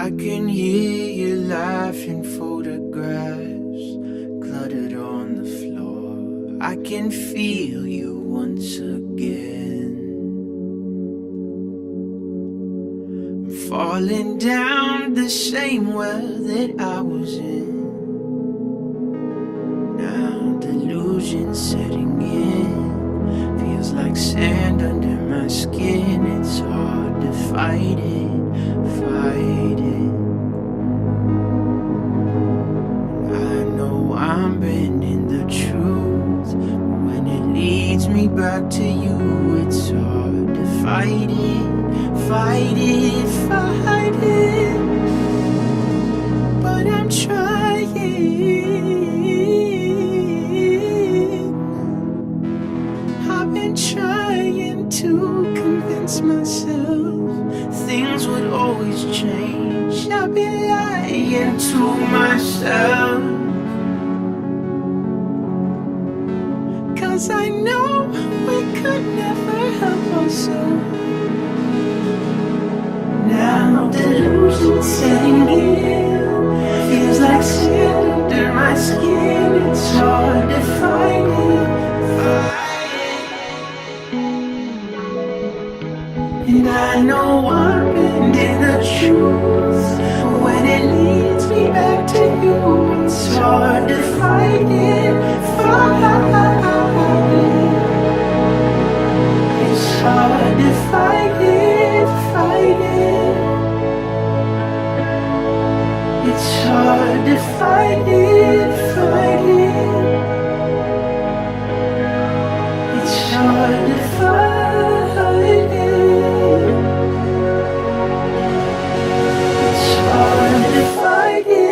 I can hear you laughing, photographs cluttered on the floor. I can feel you once again. I'm falling down the same well that I was in. Now delusion setting in. Feels like sand under my skin. It's hard to fight it, fight it. I know I'm bending the truth, but when it leads me back to you, it's hard to fight it, fight it, fight it. But I'm trying. I've been trying to convince myself things would always change. I've been lying to myself, 'cause I know we could never help ourselves. Now delusion setting in. Feels like sand under my skin. It's hard to fight it, fight it. And I know I'm bending the truth, but when it leads me back to you, it's hard to fight it, fight it. It's hard to fight it, fight it. It's hard to fight it, fight it. It's hard to fight it. It's hard to fight it.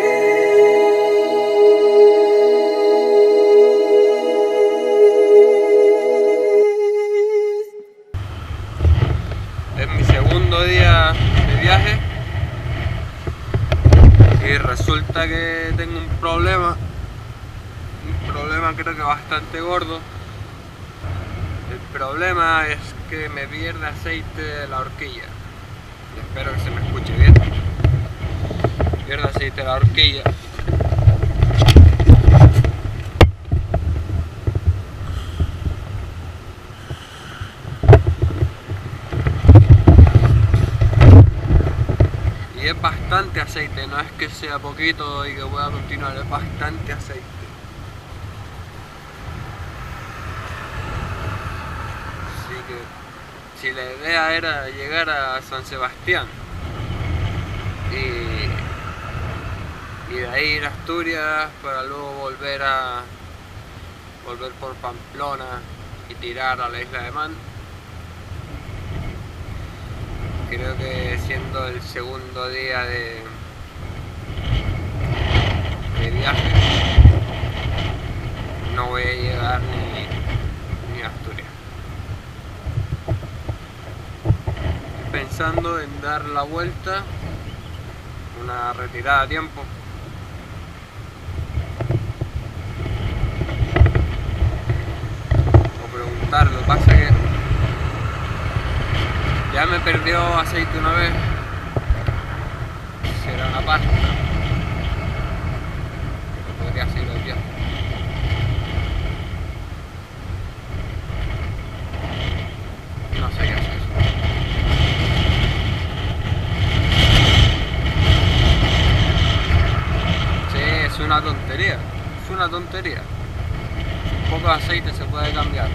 Es mi segundo día de viaje y resulta que tengo un problema creo que bastante gordo. El problema es que me pierde aceite de la horquilla. Espero que se me escuche bien. Pierde aceite de la horquilla. Y es bastante aceite, no es que sea poquito y que pueda continuar, es bastante aceite. Así que si la idea era llegar a San Sebastián y de ahí ir a Asturias para luego volver por Pamplona y tirar a la isla de Man, creo que siendo el segundo día de viaje no voy a llegar ni a Asturias. Estoy pensando en dar la vuelta, una retirada a tiempo, o preguntar. Lo que pasa es que ya me perdió aceite una vez, será una pasta, que podría ser el viaje. No sé qué hacer. Sí, es una tontería, es una tontería. Un poco de aceite se puede cambiar.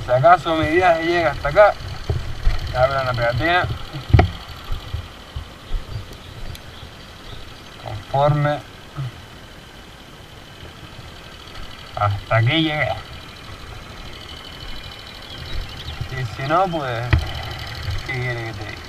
si acaso mi viaje llega hasta acá, abran la pegatina. Conforme. Hasta aquí llegué. Y si no, pues, ¿qué quiere que te diga?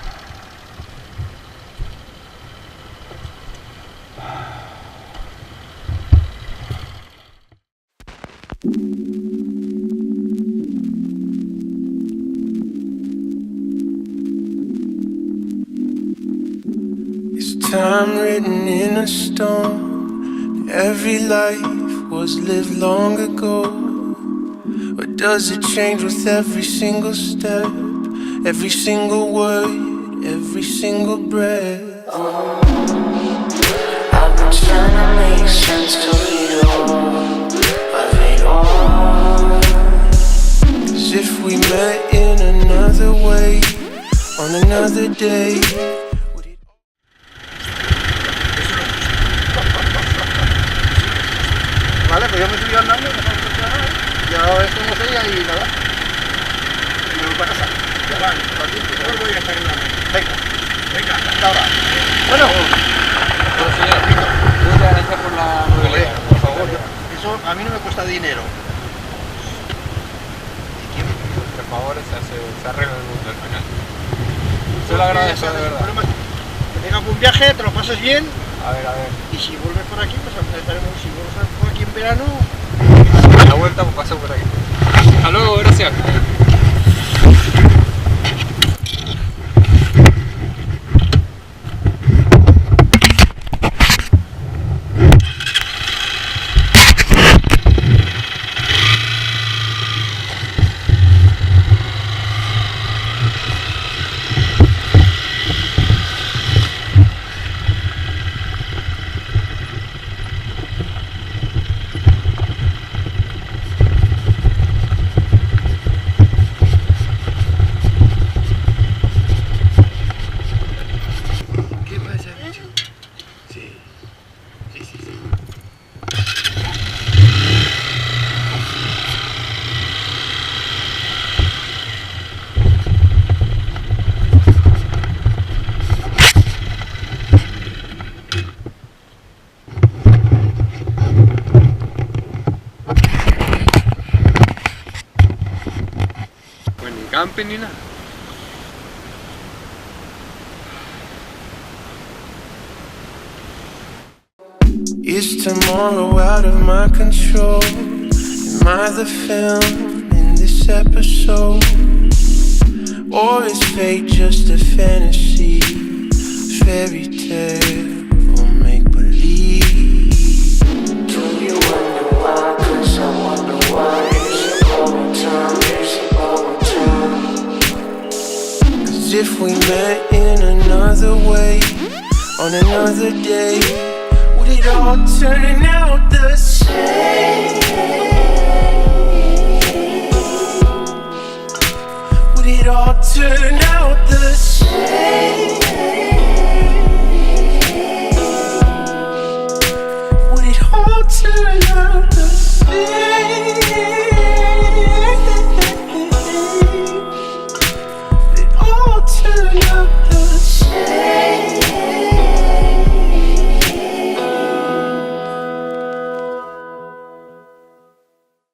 It's time written in a stone. Every life was lived long ago. Or does it change with every single step, every single word, every single breath? I've been trying to make sense of it all. As if we met in another way, on another day. Vale, pues yo me estoy andando, ya ves cómo sería y nada. Y me voy para casa. Ya vale, yo voy a estar en la mesa. Venga, hasta ahora. Bueno, Muchas gracias por la movilidad, por favor. eso a mí no me cuesta dinero. Por favor, se arregla el mundo al final. Se lo agradezco, de verdad. Que tengas buen viaje, te lo pases bien. A ver. Y si vuelves por aquí, pues empezaremos. Si vuelves por aquí en verano. A la vuelta, pues paso por aquí. Hasta luego, gracias. Camping ni nada. Is tomorrow out of my control? Am I the film in this episode? Or is fate just a fantasy, fairy tale, or make believe? Do you wonder why? 'Cause I wonder why. Is it going time? Is it going time? 'Cause if we met in another way, on another day, would it all turn out?